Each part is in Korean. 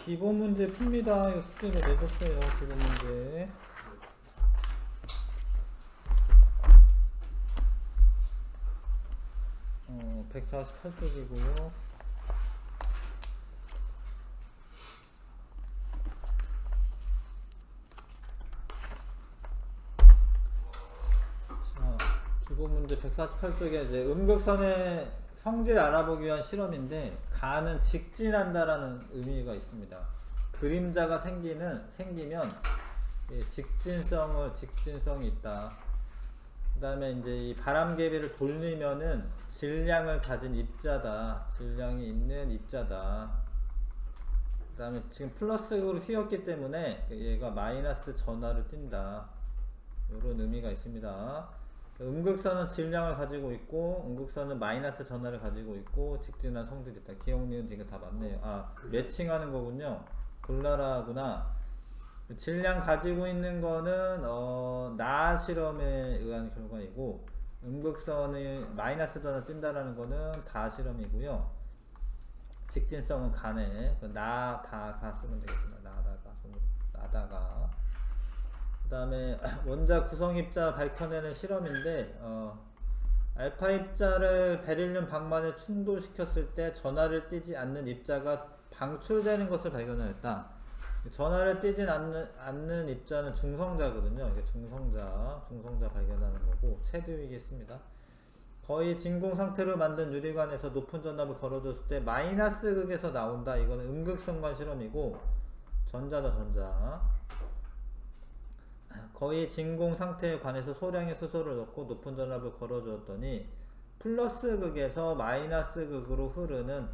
기본 문제 풉니다. 이거 숙제로 내줬어요. 기본 문제. 어, 148쪽이고요. 자, 기본 문제 148쪽에 이제 음극선의 성질 알아보기 위한 실험인데, 가는 직진한다라는 의미가 있습니다. 그림자가 생기면 직진성이 있다. 그 다음에 이제 이 바람개비를 돌리면은 질량을 가진 입자다. 질량이 있는 입자다. 그 다음에 지금 플러스로 휘었기 때문에 얘가 마이너스 전하를 띈다. 이런 의미가 있습니다. 음극선은 질량을 가지고 있고, 음극선은 마이너스 전하를 가지고 있고, 직진한 성질이 있다. 기억, 니은, 지금 다 맞네요. 아, 매칭하는 거군요. 골라라구나. 질량 가지고 있는 거는 나 실험에 의한 결과이고, 음극선이 마이너스 전하 뛴다라는 거는 다 실험이고요. 직진성은 가네. 나다가 쓰면 되겠습니다. 나다가. 그 다음에 원자 구성 입자 밝혀내는 실험인데, 알파 입자를 베릴륨 방만에 충돌시켰을 때 전하를 띠지 않는 입자가 방출되는 것을 발견하였다. 전하를 띠진 않는 입자는 중성자거든요. 이게 중성자 발견하는 거고, 체드위기했습니다. 거의 진공 상태로 만든 유리관에서 높은 전압을 걸어줬을 때 마이너스 극에서 나온다. 이거는 음극성관 실험이고, 전자다. 거의 진공 상태에 관해서 소량의 수소를 넣고 높은 전압을 걸어주었더니 플러스 극에서 마이너스 극으로 흐르는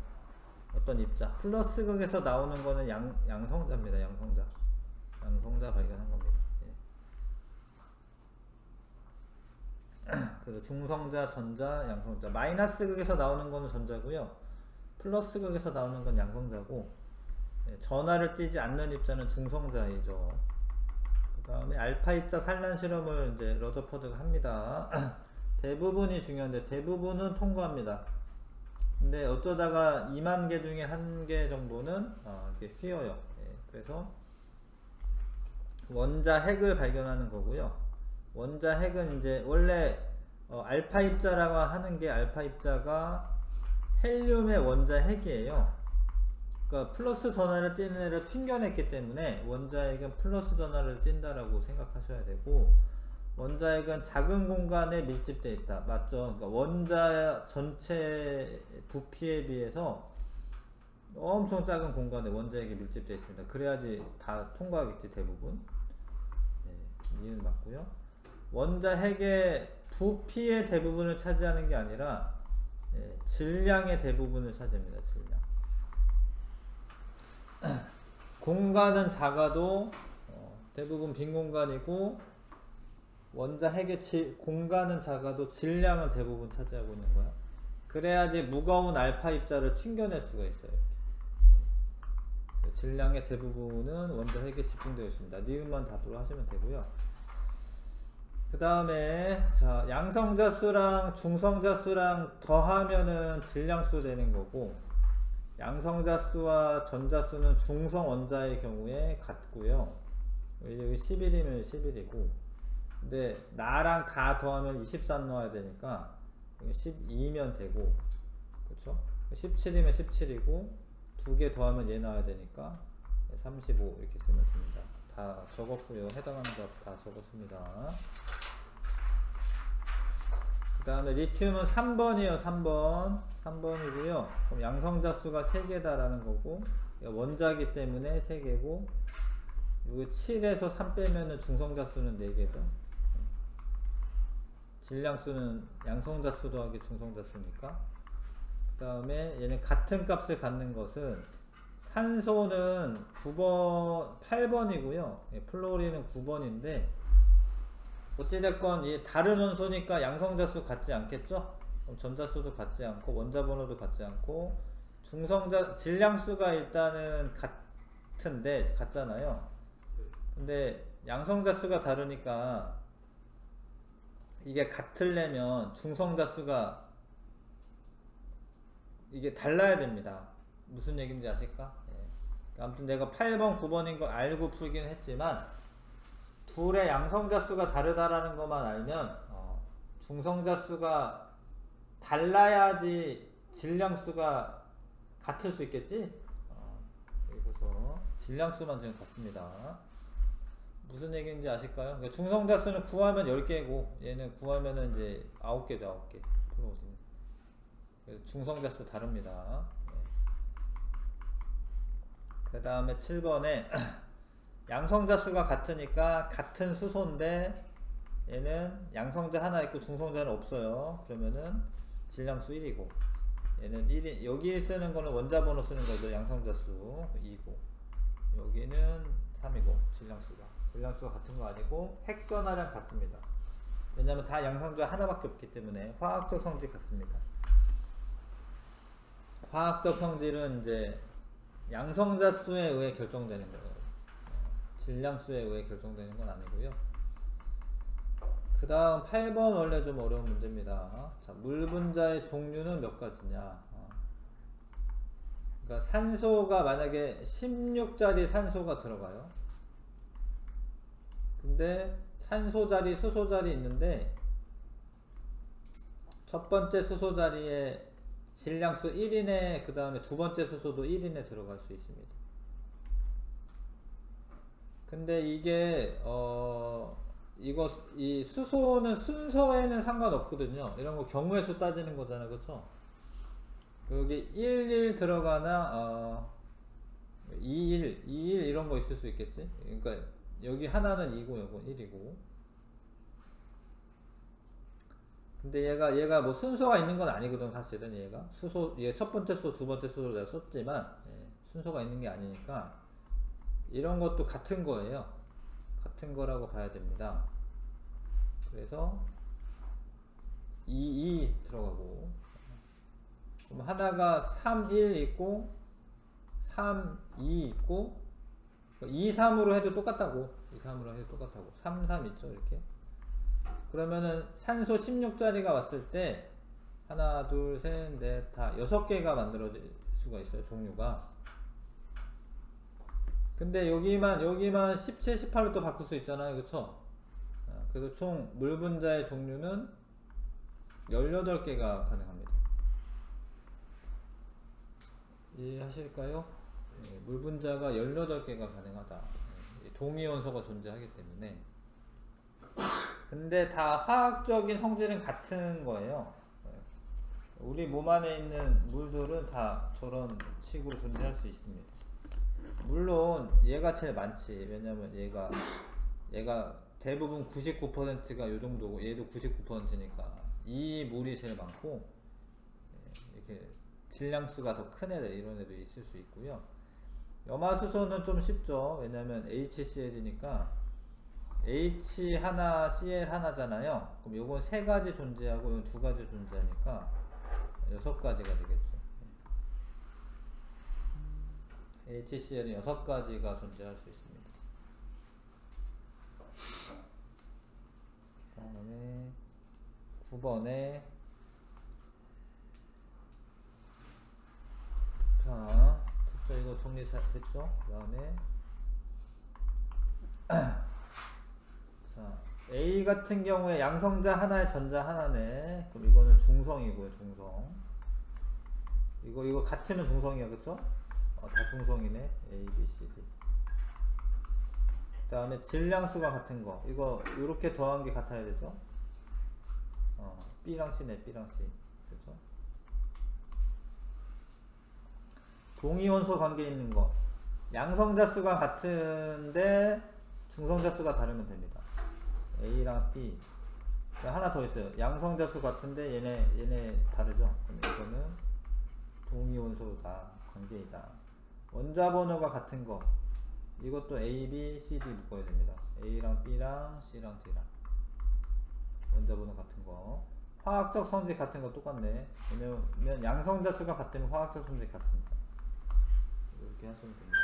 어떤 입자, 플러스 극에서 나오는 거는 양성자입니다. 양성자 발견한 겁니다. 예. 그래서 중성자, 전자, 양성자. 마이너스 극에서 나오는 거는 전자고요, 플러스 극에서 나오는 건 양성자고, 예, 전하를 띠지 않는 입자는 중성자이죠. 그 다음에 알파 입자 산란 실험을 이제 러더퍼드가 합니다. 대부분이 중요한데, 대부분은 통과합니다. 근데 어쩌다가 2만 개 중에 1개 정도는 이렇게 휘어요. 예, 그래서 원자 핵을 발견하는 거고요. 원자 핵은 이제 원래 알파 입자라고 하는 게, 알파 입자가 헬륨의 원자 핵이에요. 그러니까 플러스 전하를 띠는 애를 튕겨냈기 때문에 원자핵은 플러스 전하를 띈다라고 생각하셔야 되고, 원자핵은 작은 공간에 밀집되어 있다. 맞죠? 그러니까 원자 전체 부피에 비해서 엄청 작은 공간에 원자핵이 밀집되어 있습니다. 그래야지 다 통과하겠지, 대부분. 네, 이해는 맞고요. 원자핵의 부피의 대부분을 차지하는 게 아니라 질량의 대부분을 차지합니다. 질량. 공간은 작아도 대부분 빈 공간이고, 원자핵의 공간은 작아도 질량은 대부분 차지하고 있는 거야. 그래야지 무거운 알파 입자를 튕겨낼 수가 있어요. 질량의 대부분은 원자핵에 집중되어 있습니다. 니은만 답으로 하시면 되고요. 그 다음에 자, 양성자 수랑 중성자 수랑 더하면은 질량수 되는 거고, 양성자 수와 전자 수는 중성 원자의 경우에 같고요. 여기 11이면 11이고, 근데 나랑 다 더하면 24 넣어야 되니까 12면 되고, 그쵸? 17이면 17이고, 2개 더하면 얘 나와야 되니까 35 이렇게 쓰면 됩니다. 다 적었고요. 해당하는 것 다 적었습니다. 그 다음에 리튬은 3번이에요. 3번이고요. 그럼 양성자 수가 3개다라는 거고, 원자기 때문에 3개고, 여기 7에서 3 빼면은 중성자 수는 4개죠. 질량 수는 양성자 수 더하기 중성자 수니까. 그 다음에 얘는 같은 값을 갖는 것은, 산소는 8번이고요. 플로리는 9번인데, 어찌됐건 이 다른 원소니까 양성자 수 같지 않겠죠? 그럼 전자 수도 같지 않고, 원자 번호도 같지 않고, 중성자 질량 수가 일단은 같잖아요. 근데 양성자 수가 다르니까 이게 같으려면 중성자 수가 이게 달라야 됩니다. 무슨 얘기인지 아실까? 예. 아무튼 내가 8번, 9번인 거 알고 풀긴 했지만 둘의 양성자 수가 다르다라는 것만 알면 중성자 수가 달라야지 질량수가 같을 수 있겠지? 그래서 질량수만 지금 같습니다. 무슨 얘기인지 아실까요? 그러니까 중성자 수는 구하면 10개고 얘는 구하면은 이제 9개죠. 9개. 그래서 중성자 수 다릅니다. 그 다음에 7번에 양성자 수가 같으니까 같은 수소인데 얘는 양성자 하나 있고 중성자는 없어요. 그러면은 질량수 1이고 얘는 1이 여기 쓰는 거는 원자 번호 쓰는 거죠. 양성자 수 2고 여기는 3이고 질량수가 같은 거 아니고 핵전하량 같습니다. 왜냐면 다 양성자 하나밖에 없기 때문에 화학적 성질 같습니다. 화학적 성질은 이제 양성자 수에 의해 결정되는 거예요. 질량수에 의해 결정되는 건 아니고요. 그 다음 8번 원래 좀 어려운 문제입니다. 자, 물 분자의 종류는 몇 가지냐. 그러니까 산소가 만약에 16자리 산소가 들어가요. 근데 산소 자리, 수소 자리 있는데 첫 번째 수소 자리에 질량수 1인에 그 다음에 두 번째 수소도 1인에 들어갈 수 있습니다. 근데 이게 이 수소는 순서에는 상관없거든요. 이런 거 경우의 수 따지는 거잖아요. 그쵸? 여기 11 들어가나 21 이런 거 있을 수 있겠지? 그러니까 여기 하나는 2고 요건 1이고 근데 얘가 뭐 순서가 있는 건 아니거든. 사실은 얘가 얘 첫 번째 수소 두 번째 수소를 내가 썼지만 순서가 있는 게 아니니까 이런 것도 같은 거예요. 같은 거라고 봐야 됩니다. 그래서 2 들어가고 그럼 하나가 3, 1 있고 3, 2 있고 2, 3으로 해도 똑같다고 2, 3으로 해도 똑같다고 3, 3 있죠. 이렇게 그러면은 산소 16자리가 왔을 때 하나, 둘, 셋, 넷, 다 6개가 만들어질 수가 있어요. 종류가. 근데 여기만 17, 18로 또 바꿀 수 있잖아요. 그쵸? 그래서 총 물 분자의 종류는 18개가 가능합니다. 이해하실까요? 물 분자가 18개가 가능하다. 동위원소가 존재하기 때문에. 근데 다 화학적인 성질은 같은 거예요. 우리 몸 안에 있는 물들은 다 저런 식으로 존재할 수 있습니다. 물론 얘가 제일 많지. 왜냐면 얘가 대부분 99%가 요 정도고 얘도 99%니까 이 물이 제일 많고 이렇게 질량수가 더 큰 애들 이런 애도 있을 수 있고요. 염화수소는 좀 쉽죠. 왜냐면 HCl이니까 H 하나, Cl 하나잖아요. 그럼 요건 3가지 존재하고 요건 2가지 존재하니까 6가지가 되겠죠. HCl은 6가지가 존재할 수 있습니다. 그 다음에 9번에 자, 됐죠? 이거 정리 잘 됐죠? 그 다음에 자, A 같은 경우에 양성자 하나에 전자 하나네. 그럼 이거는 중성이고요. 중성. 이거 같으면 중성이야. 그쵸? 다 중성이네. A, B, C, D. 그 다음에 질량수가 같은 거. 이거 이렇게 더한 게 같아야 되죠? B랑 C네. B랑 C. 그쵸? 동위원소 관계 있는 거. 양성자 수가 같은데 중성자 수가 다르면 됩니다. A랑 B. 하나 더 있어요. 양성자 수 같은데 얘네 다르죠? 그럼 이거는 동위원소다. 관계이다. 원자 번호가 같은 거. 이것도 A, B, C, D 묶어야 됩니다. A랑 B랑 C랑 D랑. 원자 번호 같은 거. 화학적 성질 같은 거 똑같네. 왜냐면 양성자 수가 같으면 화학적 성질 같습니다. 이렇게 하시면 됩니다.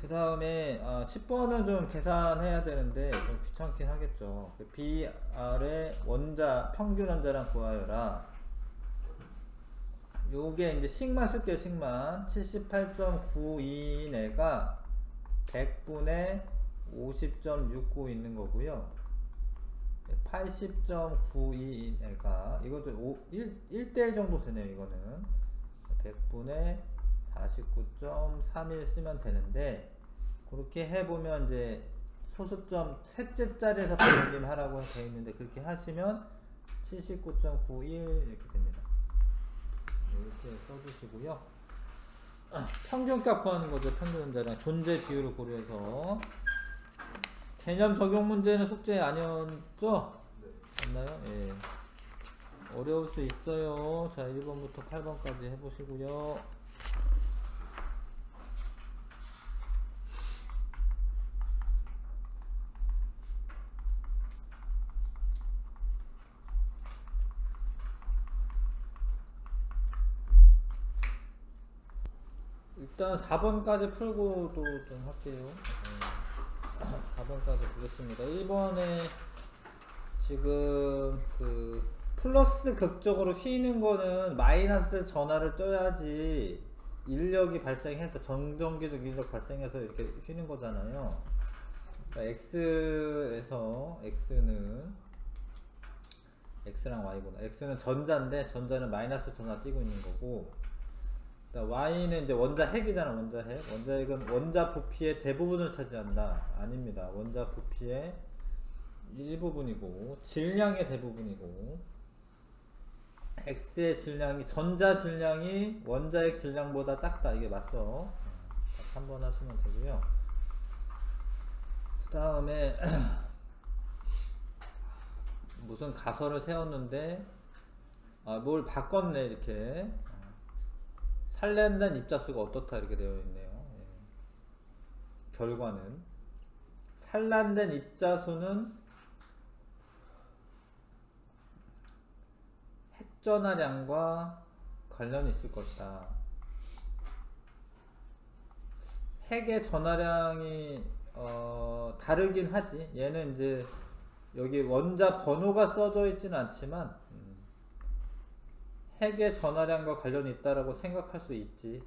그 다음에 10번은 좀 계산해야 되는데 좀 귀찮긴 하겠죠. BR의 원자 평균 원자량 구하여라. 요게 이제 식만 쓸게요. 식만 78.92인 애가 100분의 50.69 있는 거고요. 80.92인 애가 이것도 1대1 정도 되네요. 이거는 100분의 49.31 쓰면 되는데, 그렇게 해보면 이제 소수점 셋째 자리에서 변림 하라고 되어 있는데, 그렇게 하시면 79.91 이렇게 됩니다. 이렇게 써주시고요. 평균값 구하는 거죠. 평균자랑 존재 비율을 고려해서. 개념 적용 문제는 숙제 아니었죠? 맞나요? 예. 어려울 수 있어요. 자, 1번부터 8번까지 해보시고요. 일단 4번까지 풀고도 좀 할게요. 4번까지 보겠습니다. 1번에 지금 그 플러스 극적으로 휘는 거는 마이너스 전화를 떠야지 인력이 발생해서, 정전기적 인력 발생해서 이렇게 휘는 거잖아요. 그러니까 X에서 X랑 Y구나. X는 전자인데 전자는 마이너스 전화 띄고 있는 거고, Y는 이제 원자 핵이잖아. 원자 핵. 원자 핵은 원자 부피의 대부분을 차지한다. 아닙니다. 원자 부피의 일부분이고 질량의 대부분이고, X의 질량이, 전자 질량이 원자 핵 질량보다 작다. 이게 맞죠? 한번 하시면 되고요. 그 다음에 무슨 가설을 세웠는데 뭘 바꿨네. 이렇게 산란된 입자수가 어떻다 이렇게 되어 있네요. 예. 결과는 산란된 입자수는 핵전하량과 관련이 있을 것이다. 핵의 전하량이 다르긴 하지. 얘는 이제 여기 원자 번호가 써져 있지는 않지만 핵의 전하량과 관련이 있다라고 생각할 수 있죠. 예.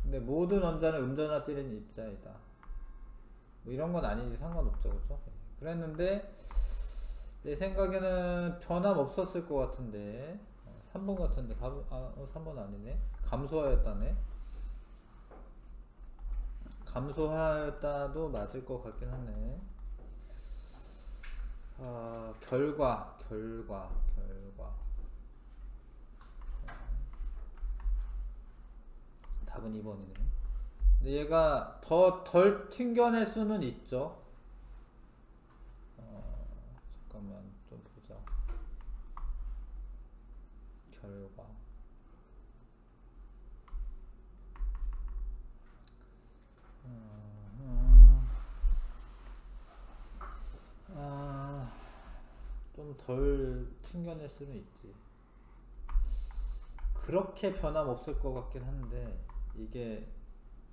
근데 모든 원자는 음전화 띠는 입자이다. 뭐 이런 건 아니지. 상관없죠. 그죠? 예. 그랬는데 내 생각에는 변함없었을 것 같은데 3번 같은데 3번 아니네. 감소하였다네. 감소하였다도 맞을 것 같긴 하네. 결과 답은 2번이네. 근데 얘가 덜 튕겨낼 수는 있죠. 잠깐만 좀 보자. 결과 좀 덜 튕겨낼 수는 있지. 그렇게 변함 없을 것 같긴 한데 이게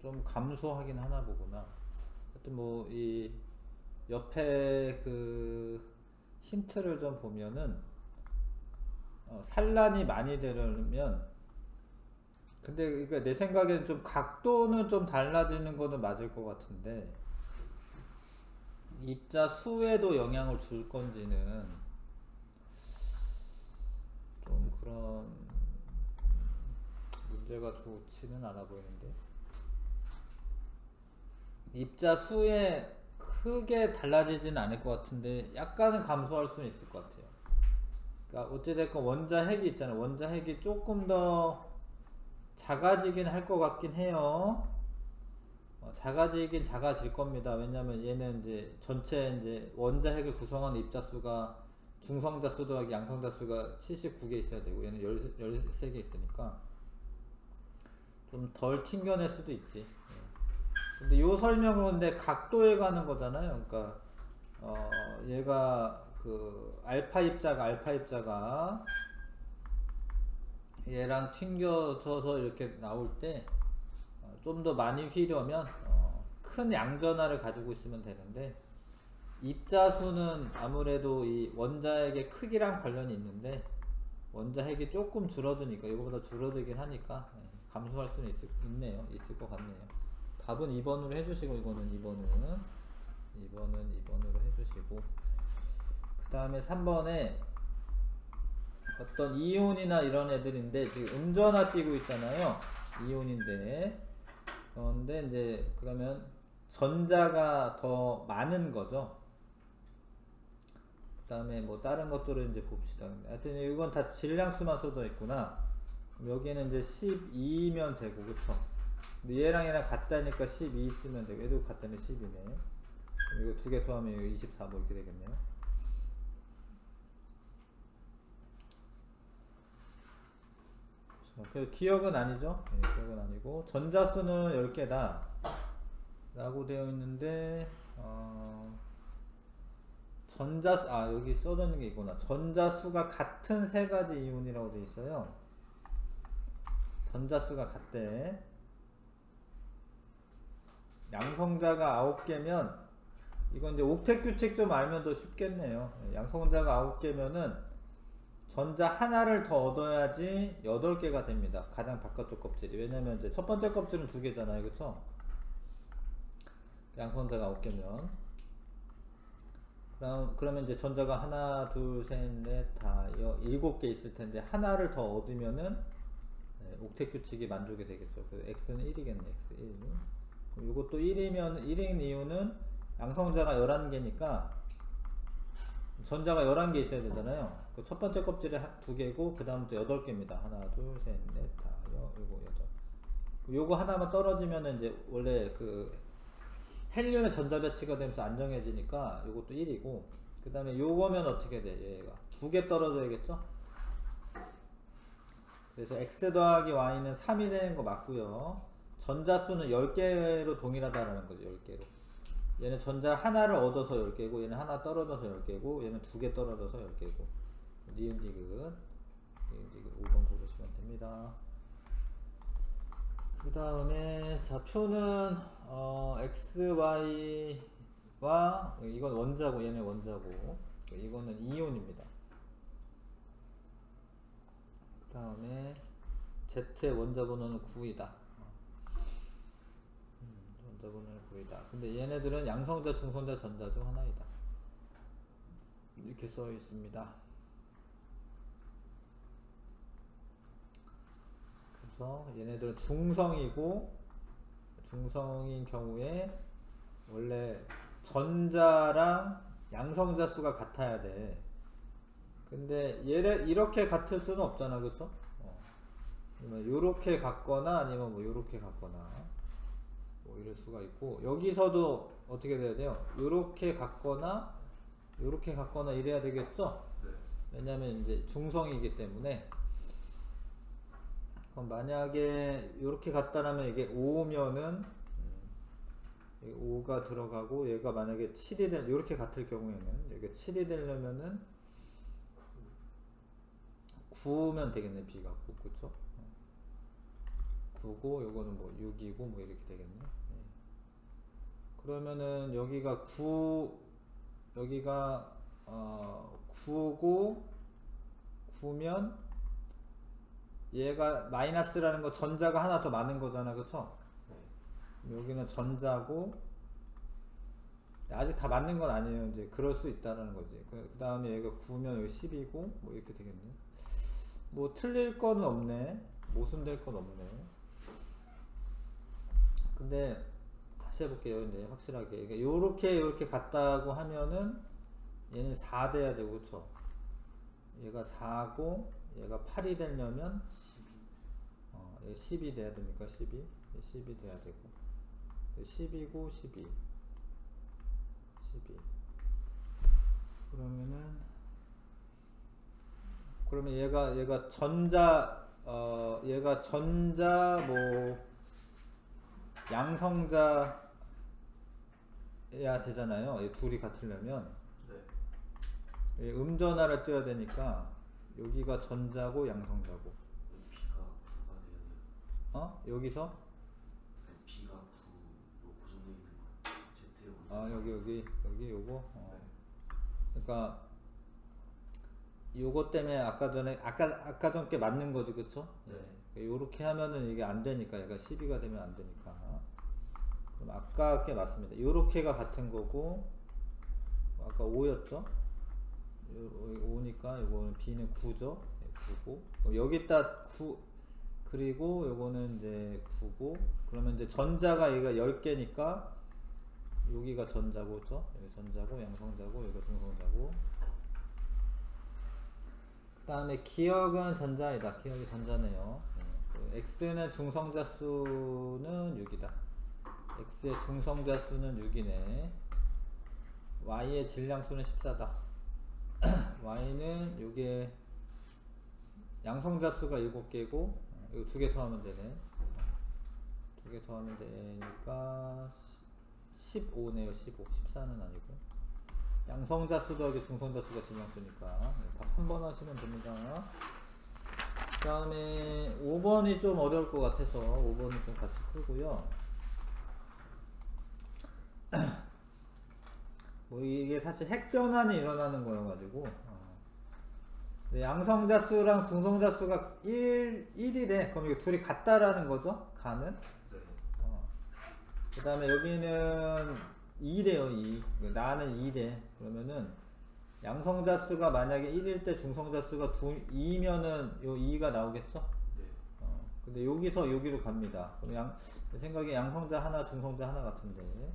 좀 감소하긴 하나 보구나. 하여튼 뭐 이 옆에 그 힌트를 좀 보면은 산란이 많이 되려면, 근데 그러니까 내 생각에는 좀 각도는 좀 달라지는 거는 맞을 것 같은데 입자 수에도 영향을 줄 건지는 좀 그런 문제가 좋지는 않아 보이는데, 입자 수에 크게 달라지지는 않을 것 같은데 약간은 감소할 수는 있을 것 같아요. 그러니까 어찌됐건 원자 핵이 있잖아요. 원자 핵이 조금 더 작아지긴 할 것 같긴 해요. 작아지긴 작아질 겁니다. 왜냐면 얘는 이제 전체 이제 원자 핵을 구성하는 입자수가 중성자수 더하기 양성자수가 79개 있어야 되고 얘는 13개 있으니까 좀 덜 튕겨낼 수도 있지. 근데 요 설명은 근데 각도에 가는 거잖아요. 그러니까 얘가 그 알파 입자가 얘랑 튕겨져서 이렇게 나올 때 좀 더 많이 휘려면 큰 양전하를 가지고 있으면 되는데, 입자수는 아무래도 이 원자핵의 크기랑 관련이 있는데 원자 핵이 조금 줄어드니까 이거보다 줄어들긴 하니까 감소할 수는 있을 것 같네요. 답은 2번으로 해주시고 이거는 2번으로 해주시고 그 다음에 3번에 어떤 이온이나 이런 애들인데 지금 음전화 띄고 있잖아요. 이온인데 그런데 이제 그러면 전자가 더 많은 거죠. 그 다음에 뭐 다른 것들을 이제 봅시다. 하여튼 이건 다 질량수만 써져 있구나. 그럼 여기는 이제 12면 되고, 그쵸? 근데 얘랑 같다니까 12 쓰면 되고, 얘도 같다니 12네. 이거 두 개 더하면 24 뭐 이렇게 되겠네요. 그 기억은 아니죠? 네, 기억은 아니고 전자수는 10개다 라고 되어 있는데 여기 써져 있는 게 있구나. 전자수가 같은 세 가지 이온이라고 되어 있어요. 전자수가 같대. 양성자가 9개면 이건 이제 옥텟 규칙 좀 알면 더 쉽겠네요. 양성자가 9개면은 전자 하나를 더 얻어야지 8개가 됩니다. 가장 바깥쪽 껍질이. 왜냐면 이제 첫 번째 껍질은 2개잖아요. 그쵸? 양성자가 9개면. 그러면 이제 전자가 하나, 둘, 셋, 넷, 다, 7개 있을 텐데, 하나를 더 얻으면은, 옥텟 규칙이 만족이 되겠죠. 그래서 x는 1이겠네, x1. 이것도 1인 이유는 양성자가 11개니까, 전자가 11개 있어야 되잖아요. 그 첫 번째 껍질이 2개고, 그 다음부터 8개입니다. 하나, 둘, 셋, 넷, 다, 요거, 8. 요거 하나만 떨어지면은 이제 원래 헬륨의 전자 배치가 되면서 안정해지니까 요것도 1이고, 그 다음에 요거면 어떻게 돼? 얘가 2개 떨어져야겠죠? 그래서 x 더하기 y는 3이 되는 거 맞고요. 전자수는 10개로 동일하다라는 거죠. 10개로. 얘는 전자 하나를 얻어서 10개고, 얘는 하나 떨어져서 10개고, 얘는 2개 떨어져서 10개고. 니은디귿 5번 고르시면 됩니다. 그 다음에 자 표는 xy와 이건 원자고 얘는 원자고 이거는 이온입니다. 그 다음에 z의 원자번호는 9이다. 원자번호는 9이다. 근데 얘네들은 양성자, 중성자, 전자 중 하나이다. 이렇게 써 있습니다. 그래서 얘네들은 중성인 경우에 원래 전자랑 양성자 수가 같아야 돼. 근데 얘를 이렇게 같을 수는 없잖아, 그쵸? 요렇게 같거나 아니면 뭐 요렇게 같거나 뭐 이럴 수가 있고, 여기서도 어떻게 돼야 돼요? 요렇게 같거나 요렇게 같거나 이래야 되겠죠? 왜냐면 이제 중성이기 때문에. 그럼 만약에 이렇게 갔다라면 이게 5면은 5가 들어가고 얘가 만약에 7이 이렇게 같을 경우에는 여기 7이 되려면은 9면 되겠네. B가 9, 그쵸? 9고 요거는 뭐 6이고 뭐 이렇게 되겠네. 그러면은 여기가 9고 9면 얘가 마이너스라는 거 전자가 하나 더 많은 거잖아, 그쵸? 여기는 전자고 아직 다 맞는 건 아니에요. 이제 그럴 수 있다라는 거지. 그 다음에 얘가 9면 여기 10이고 뭐 이렇게 되겠네. 뭐 틀릴 건 없네. 모순될 건 없네. 근데 다시 해볼게요. 근데 확실하게 그러니까 요렇게 같다고 하면은 얘는 4 돼야 되고, 그쵸? 얘가 4고 얘가 8이 되려면 10이 돼야 됩니까? 10이 돼야 되고 10이고 12 그러면 얘가 전자 뭐 양성자야 되잖아요. 이 둘이 같으려면 음전화를 떼야 되니까 여기가 전자고 양성자고. B가 9가 돼야 돼요. 여기서? B가 9로 고정되어 있는 거. Z의 원자. 여기 요거. 그러니까 요거 때문에 아까 전께 맞는 거지, 그쵸? 네. 예. 요렇게 하면은 이게 안 되니까, 얘가 12가 되면 안 되니까. 그럼 아까 게 맞습니다. 요렇게가 같은 거고, 아까 5였죠? 5니까 요거는 B는 9죠? 9고. 여기다 9, 그리고 요거는 이제 9고, 그러면 이제 전자가 얘가 10개니까, 여기가 전자고, 그죠? 여기 전자고, 양성자고, 여기가 중성자고. 그 다음에 기억은 전자이다. 기억이 전자네요. X는 중성자 수는 6이다. X의 중성자 수는 6이네. Y의 질량 수는 14다. Y는 요게 양성자 수가 7개고, 이거 2개 더하면 되네. 2개 더하면 되니까 15네요. 15. 14는 아니고. 양성자 수 더하기 중성자 수가 질량 수니까 답 3번 하시면 됩니다. 그 다음에 5번이 좀 어려울 것 같아서 5번은 좀 같이 풀고요. 뭐 이게 사실 핵변환이 일어나는 거여가지고 양성자 수랑 중성자 수가 1이래. 그럼 이게 둘이 같다라는 거죠? 가는? 네. 그 다음에 여기는 2래요. 2. 나는 2래. 그러면은 양성자 수가 만약에 1일 때 중성자 수가 2면은 요 2가 나오겠죠? 네. 근데 여기서 여기로 갑니다. 그럼 내 생각에 양성자 하나, 중성자 하나 같은데.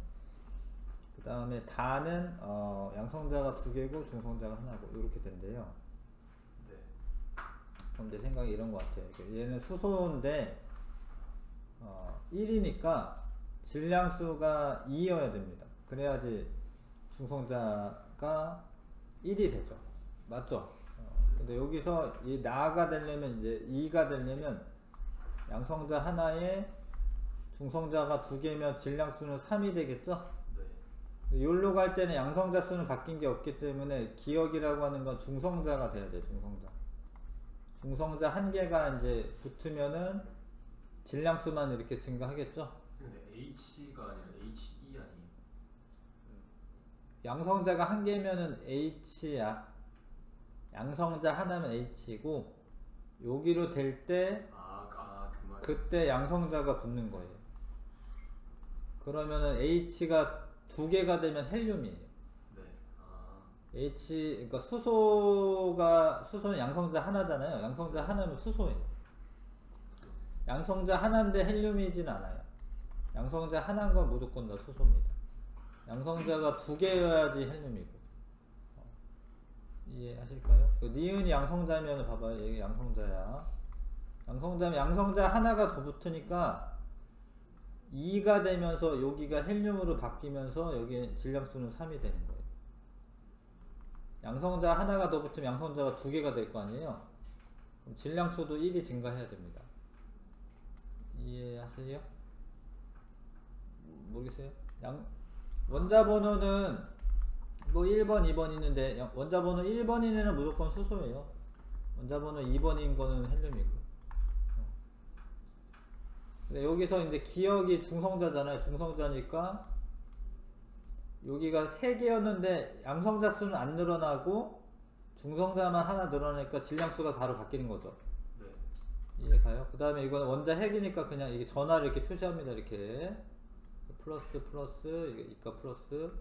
그 다음에 다는 양성자가 2개고 중성자가 하나고 이렇게 된대요. 네. 그럼 내 생각에 이런 것 같아요. 얘는 수소인데 1이니까 질량수가 2여야 됩니다. 그래야지 중성자가 1이 되죠. 맞죠? 근데 여기서 이 나가 되려면 이제 2가 되려면 양성자 하나에 중성자가 2개면 질량수는 3이 되겠죠? 네. 여기로 갈 때는 양성자 수는 바뀐 게 없기 때문에 기억이라고 하는 건 중성자가 돼야 돼. 중성자 한 개가 이제 붙으면은 질량수만 이렇게 증가하겠죠? 근데 H가 아니라 HE 아니에요? 양성자가 한 개면은 H야. 양성자 하나면 H고 여기로 될 때 그 말. 그때 양성자가 붙는 거예요. 그러면은 H가 2개가 되면 헬륨이에요. 네. 그러니까 수소는 양성자 하나잖아요. 양성자 하나면 수소예요. 양성자 하나인데 헬륨이진 않아요. 양성자 하나인 건 무조건 다 수소입니다. 양성자가 2개여야지 헬륨이고. 이해하실까요? 니은이 양성자면 봐봐요. 얘가 양성자야. 양성자면 양성자 하나가 더 붙으니까 2가 되면서 여기가 헬륨으로 바뀌면서 여기 질량수는 3이 되는 거예요. 양성자 하나가 더 붙으면 양성자가 2개가 될 거 아니에요? 그럼 질량수도 1이 증가해야 됩니다. 이해하세요? 모르겠어요? 원자 번호는 뭐 1번, 2번 있는데 원자 번호 1번인 애는 무조건 수소예요. 원자 번호 2번인 거는 헬륨이고. 근데 여기서 이제 기억이 중성자잖아요. 중성자니까 여기가 3개였는데 양성자 수는 안 늘어나고 중성자만 하나 늘어나니까 질량수가 4로 바뀌는 거죠. 네. 이해가요? 그 다음에 이거는 원자 핵이니까 그냥 이게 전화를 이렇게 표시합니다. 이렇게 플러스 이게 이가 플러스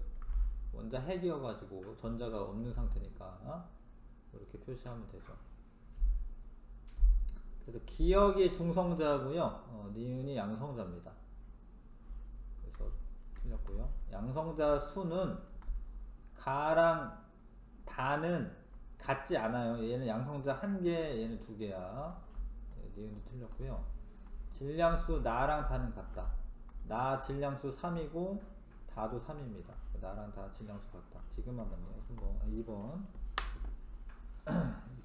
원자 핵이어가지고 전자가 없는 상태니까 이렇게 표시하면 되죠. 그래서 기억이 중성자고요. 니은이 양성자입니다. 그래서 틀렸고요. 양성자 수는 가랑 다는 같지 않아요. 얘는 양성자 1개, 얘는 2개야. 니은도 틀렸고요. 질량수 나랑 다는 같다. 나 질량수 3이고 다도 3입니다. 나랑 다 질량수 같다. 지금만 맞네요. 2번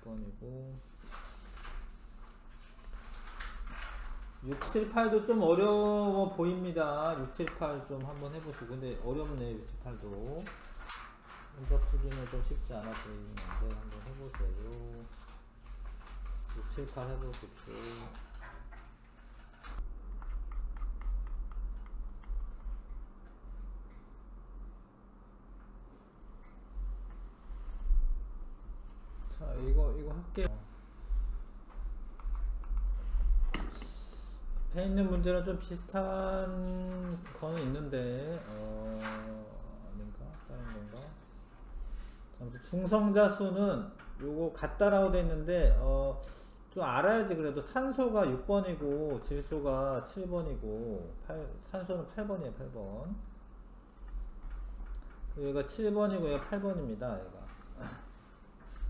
2번이고 6, 7, 8도 좀 어려워 보입니다. 6, 7, 8 좀 한번 해보시고. 근데 어렵네 6, 7, 8도. 혼자 풀기는 좀 쉽지 않아 보이는데 한번 해보세요. 6, 7, 8 해보십시오. 자, 할게요. 앞에 있는 문제랑 좀 비슷한 거는 있는데 아닌가? 다른 건가? 잠시 중성자 수는 요거 같다라고 돼 있는데 좀 알아야지. 그래도 탄소가 6번이고 질소가 7번이고 산소는 8번이에요. 8번. 얘가 7번이고 얘가 8번입니다. 얘가.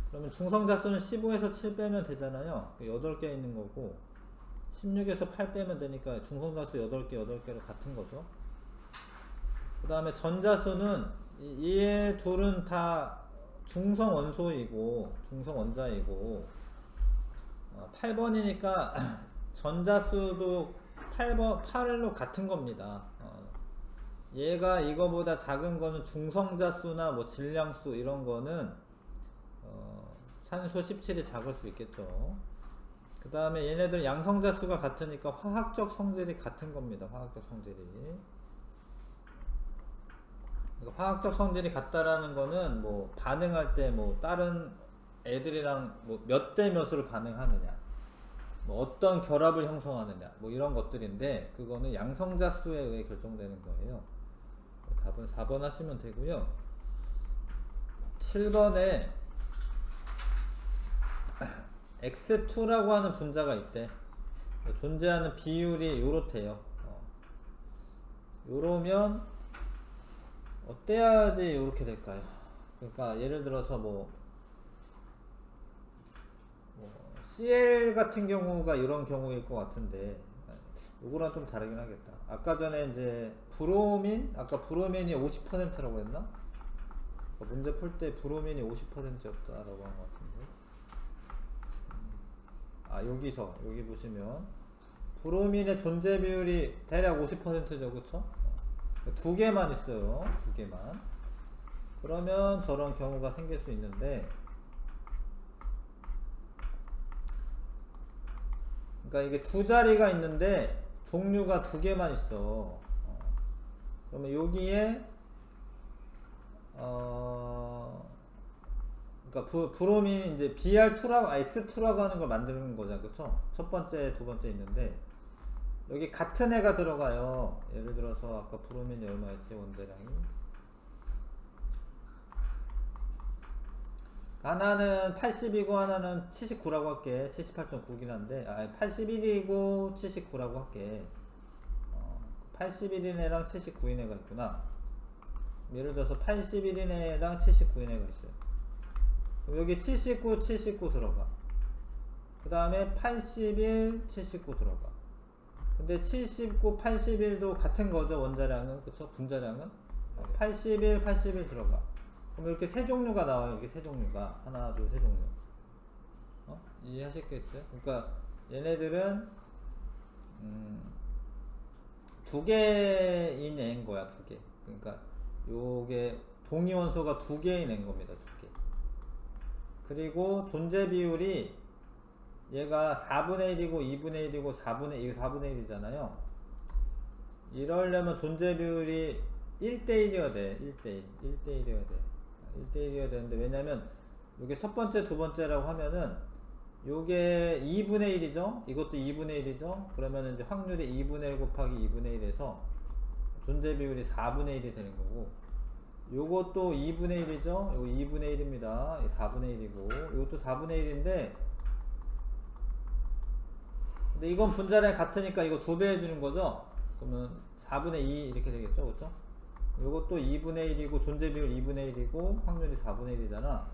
그러면 중성자 수는 15에서 7 빼면 되잖아요. 8개 있는 거고 16에서 8 빼면 되니까 중성자 수 8개로 같은 거죠. 그 다음에 전자수는 이 둘은 다 중성 원소이고 중성 원자이고 8번이니까 전자수도 8로 같은 겁니다. 얘가 이거보다 작은 거는 중성자수나 뭐 질량수 이런 거는 산소 17이 작을 수 있겠죠. 그 다음에 얘네들 양성자수가 같으니까 화학적 성질이 같은 겁니다. 화학적 성질이. 그러니까 화학적 성질이 같다라는 거는 뭐 반응할 때 뭐 다른 애들이랑 뭐 몇 대 몇으로 반응하느냐, 뭐 어떤 결합을 형성하느냐, 뭐 이런 것들인데 그거는 양성자수에 의해 결정되는 거예요. 답은 4번 하시면 되고요. 7번에 X2라고 하는 분자가 있대. 존재하는 비율이 요렇대요. 요러면 어때야지 요렇게 될까요? 그러니까 예를 들어서 뭐 CL 같은 경우가 이런 경우일 것 같은데 요거랑 좀 다르긴 하겠다. 아까 전에 이제 브로민, 아까 브로민이 50%라고 했나? 문제 풀 때 브로민이 50%였다라고 한 것 같은데. 여기 보시면 브로민의 존재 비율이 대략 50%죠, 그쵸? 두 개만 있어요. 두 개만. 그러면 저런 경우가 생길 수 있는데, 그러니까 이게 두 자리가 있는데 종류가 두 개만 있어. 그러면 여기에 그러니까 브로민 이제 BR2라고 X2라고 하는 걸 만드는 거잖아, 그쵸? 첫 번째, 두 번째 있는데 여기 같은 애가 들어가요. 예를 들어서 아까 브로민이 얼마였지, 원대량이? 하나는 80이고 하나는 79라고 할게. 78.9긴 한데 81이고 79라고 할게. 81인 애랑 79인 애가 있구나. 예를 들어서 81인 애랑 79인 애가 있어요. 그럼 여기 79, 79 들어가. 그 다음에 81, 79 들어가. 근데 79, 81도 같은 거죠, 원자량은. 그쵸? 분자량은. 81, 81 들어가. 그럼 이렇게 세 종류가 나와요. 이렇게 세 종류가. 하나, 둘, 세 종류. 이해하셨겠어요? 그러니까 얘네들은 두 개인 애인 거야, 두 개. 그러니까 요게 동위원소가 두 개인 애인 겁니다, 두 개. 그리고 존재 비율이 얘가 4분의 1이고 2분의 1이고 4분의 1이잖아요. 이러려면 존재 비율이 1대1이어야 돼. 1대1이어야 돼. 1대1이어야 되는데, 왜냐면 요게 첫 번째, 두 번째라고 하면은 요게 2분의 1이죠? 이것도 2분의 1이죠? 그러면 이제 확률이 2분의 1 곱하기 2분의 1에서 존재 비율이 4분의 1이 되는 거고, 요것도 2분의 1이죠? 요거 2분의 1입니다. 4분의 1이고, 요것도 4분의 1인데, 근데 이건 분자량이 같으니까 이거 2배 해주는 거죠? 그러면 4분의 2 이렇게 되겠죠? 그쵸? 요것도 2분의 1이고, 존재 비율 2분의 1이고, 확률이 4분의 1이잖아.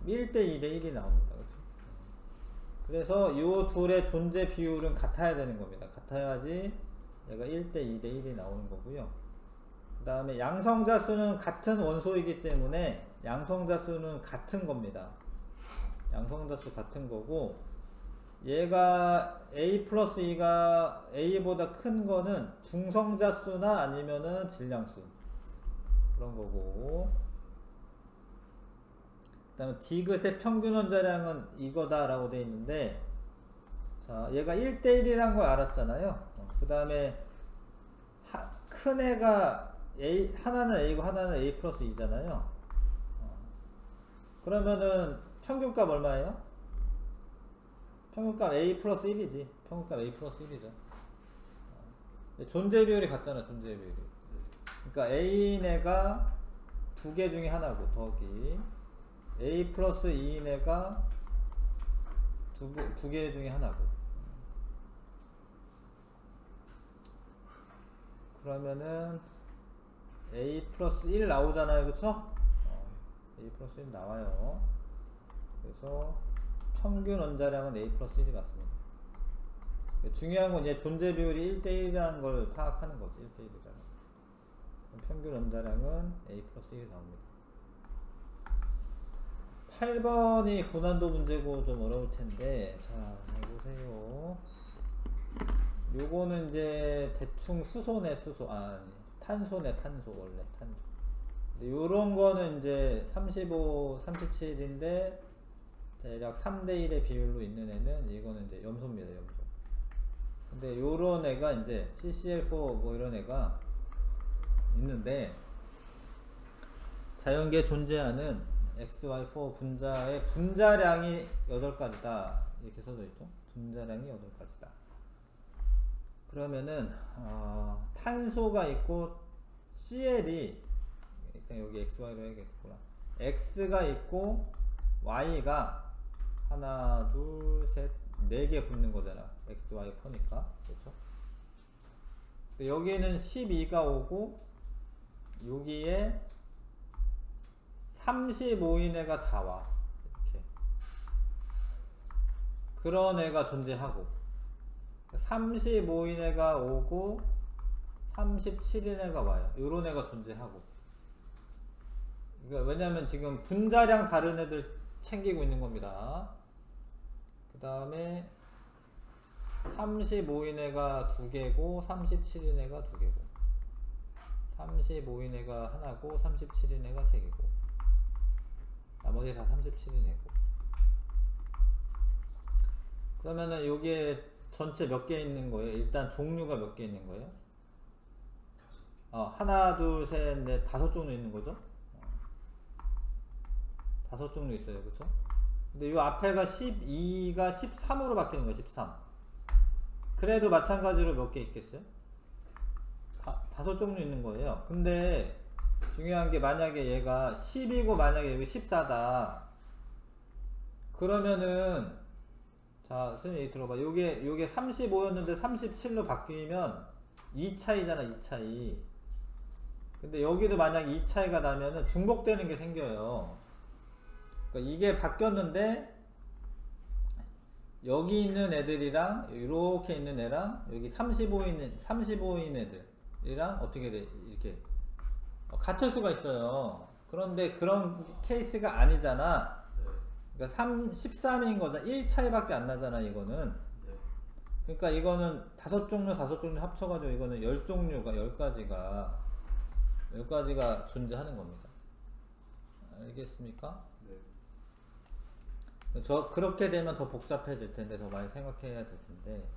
1대 2대 1이 나옵니다. 그쵸? 그래서 요 둘의 존재 비율은 같아야 되는 겁니다. 같아야지 얘가 1대 2대 1이 나오는 거고요. 그 다음에 양성자 수는 같은 원소이기 때문에 양성자 수는 같은 겁니다. 양성자 수 같은 거고, 얘가 A 플러스 2가 A보다 큰 거는 중성자 수나 아니면은 질량수, 그런 거고, 그 다음에 디귿의 평균 원자량은 이거다 라고 되어 있는데, 자, 얘가 1대1이란 걸 알았잖아요. 그 다음에 큰 애가 하나는 A고 하나는 A 플러스 2잖아요. 그러면은 평균값 얼마예요? 평균값 A 플러스 1이지. 평균값 A 플러스 1이죠. 존재 비율이 같잖아, 존재 비율이. 그러니까 A인 애가 두 개 중에 하나고, 더하기 A 플러스 2인 애가 두 개 중에 하나고. 그러면은 A 플러스 1 나오잖아요, 그쵸? A 플러스 1 나와요. 그래서 평균 원자량은 A 플러스 1이 맞습니다. 중요한 건 얘 존재 비율이 1대1이라는 걸 파악하는 거지. 1대1이라는. 평균 원자량은 A 플러스 1이 나옵니다. 8번이 고난도 문제고 좀 어려울 텐데, 자, 보세요. 요거는 이제 대충 수소네, 수소. 탄소네, 탄소, 원래 탄소. 근데 요런 거는 이제 35, 37인데, 대략 3대1의 비율로 있는 애는, 이거는 이제 염소입니다, 염소. 근데 요런 애가 이제 CCl4 뭐 이런 애가 있는데, 자연계에 존재하는 XY4 분자의 분자량이 8가지다. 이렇게 써져 있죠. 분자량이 8가지다. 그러면은, 탄소가 있고, CL이, 일단 여기 XY로 해야겠구나. X가 있고, Y가 하나, 둘, 셋, 4개 붙는 거잖아. XY4니까. 그렇죠? 여기에는 12가 오고, 여기에 35인 애가 다 와. 이렇게. 그런 애가 존재하고, 35인 애가 오고, 37인 애가 와요. 요런 애가 존재하고. 그러니까 왜냐면 지금 분자량 다른 애들 챙기고 있는 겁니다. 그 다음에 35인 애가 2개고 37인 애가 2개고 35인 애가 하나고 37인 애가 3개고 나머지 다 37인 애고. 그러면은 여기에 전체 몇 개 있는 거예요? 일단 종류가 몇 개 있는 거예요? 하나, 둘, 셋, 넷, 5종류 있는 거죠? 5종류 있어요. 그쵸? 근데 요 앞에가 12가 13으로 바뀌는 거예요. 13. 그래도 마찬가지로 몇 개 있겠어요? 5종류 있는 거예요. 근데 중요한 게 만약에 얘가 10이고 만약에 여기 14다. 그러면은 자, 선생님 얘기 들어봐. 요게 35였는데 37로 바뀌면 2 차이잖아, 2 차이. 근데 여기도 만약 2 차이가 나면은 중복되는 게 생겨요. 그러니까 이게 바뀌었는데 여기 있는 애들이랑 이렇게 있는 애랑 여기 35인 애들이랑 어떻게 돼? 이렇게 같을 수가 있어요. 그런데 그런 케이스가 아니잖아. 그러니까 13인 거잖아. 1 차이밖에 안 나잖아, 이거는. 그러니까 이거는 5종류 합쳐가지고 이거는 10가지가 존재하는 겁니다. 알겠습니까? 네. 그렇게 되면 더 복잡해질 텐데, 더 많이 생각해야 될 텐데.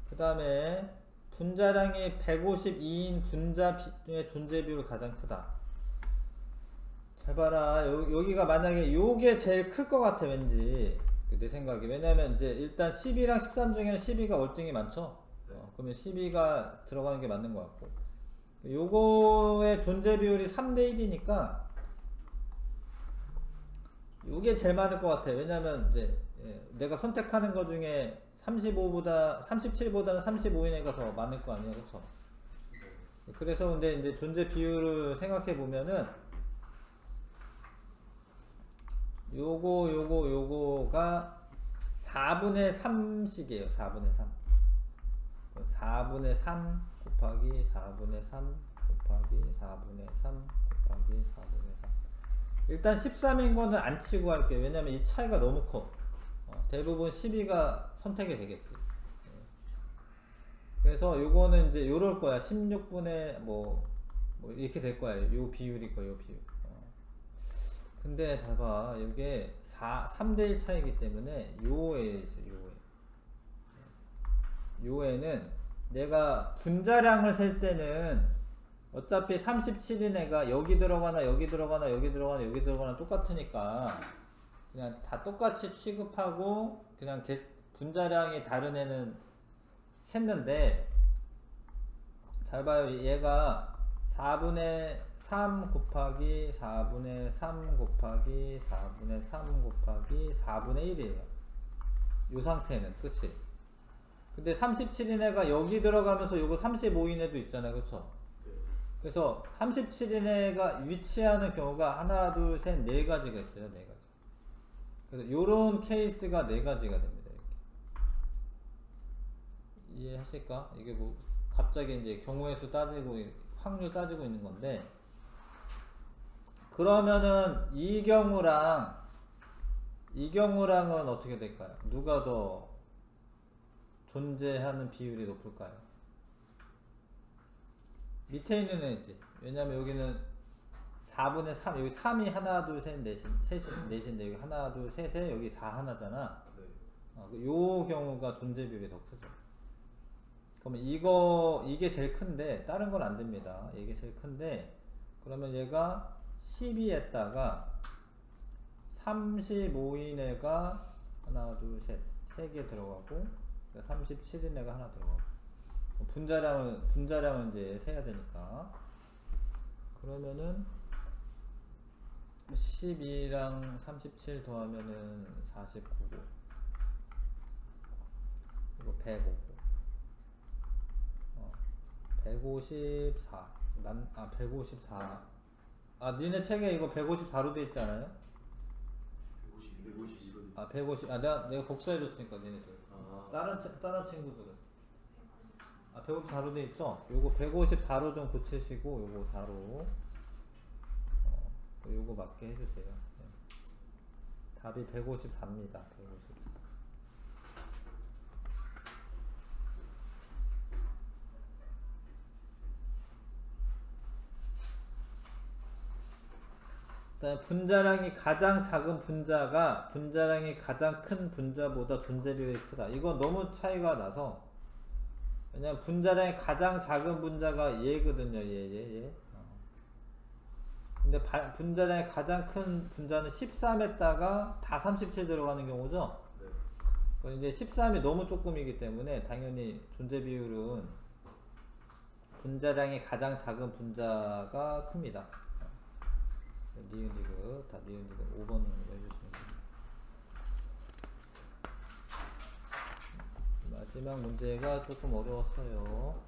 그 다음에 분자량이 152인 분자의 존재 비율이 가장 크다. 잘 봐라. 여기가 만약에 요게 제일 클 것 같아, 왠지. 내 생각에. 왜냐면 이제 일단 12랑 13 중에는 12가 월등히 많죠? 그러면 12가 들어가는 게 맞는 것 같고. 요거의 존재 비율이 3대1이니까 요게 제일 많을 것 같아. 왜냐면 이제 내가 선택하는 것 중에 37보다는 35인 애가 더 많을 거 아니야, 그쵸? 그래서 근데 이제 존재 비율을 생각해 보면은 요거가 4분의 3씩이에요. 4분의 3. 4분의 3 곱하기 4분의 3 곱하기 4분의 3 곱하기 4분의 3. 일단 13인 거는 안 치고 할게요. 왜냐면 이 차이가 너무 커. 대부분 12가 선택이 되겠지. 그래서 요거는 이제 요럴 거야. 16분의 뭐 이렇게 될 거야. 요 비율일 거야. 요 비율. 근데 잘 봐. 이게 3대1 차이기 때문에 요 애에 있어요. 요 애는 내가 분자량을 셀 때는 어차피 37인 애가 여기 들어가나 여기 들어가나 여기 들어가나 여기 들어가나 똑같으니까 그냥 다 똑같이 취급하고 그냥 분자량이 다른 애는 샜는데 잘 봐요. 얘가 4분의 3 곱하기 4분의 3 곱하기 4분의 3 곱하기 4분의 1이에요. 이 상태는 그치? 근데 37인 애가 여기 들어가면서 요거 35인 애도 있잖아요. 그쵸? 네. 그래서 37인 애가 위치하는 경우가 하나 둘 셋 네 가지가 있어요. 네 가지. 그래서 요런 케이스가 네 가지가 됩니다. 이렇게. 이해하실까? 이게 뭐 갑자기 이제 경우의 수 따지고 확률 따지고 있는 건데, 그러면은 이 경우랑은 어떻게 될까요? 누가 더 존재하는 비율이 높을까요? 밑에 있는 애지. 왜냐면 여기는 4분의 3, 여기 3이 하나 둘 셋 넷인데 여기 하나 둘 셋에 여기 4 하나잖아. 네. 요 경우가 존재 비율이 더 크죠. 그러면 이게 제일 큰데 다른 건 안 됩니다. 이게 제일 큰데, 그러면 얘가 12에다가 35인 애가 하나 둘 셋 3개 들어가고 37인 애가 하나 들어가고, 분자량을 이제 세야 되니까, 그러면은 12랑 37 더하면은 49고, 이거 105고, 154. 154. 니네 책에 이거 154로 돼 있지 않아요? 152. 150. 내가 복사해줬으니까, 니네들. 다른 친구들은. 154로 돼 있죠? 요거 154로 좀 고치시고, 요거 4로. 요거 맞게 해주세요. 네. 답이 154입니다. 154. 분자량이 가장 작은 분자가 분자량이 가장 큰 분자보다 존재 비율이 크다. 이건 너무 차이가 나서, 왜냐면 분자량이 가장 작은 분자가 얘거든요. 얘. 근데 분자량이 가장 큰 분자는 13에다가 다 37 들어가는 경우죠. 네. 그럼 이제 13이 너무 조금이기 때문에 당연히 존재 비율은 분자량이 가장 작은 분자가 큽니다. 니은디귿, 다 니은디귿 5번 해주시면 됩니다. 마지막 문제가 조금 어려웠어요.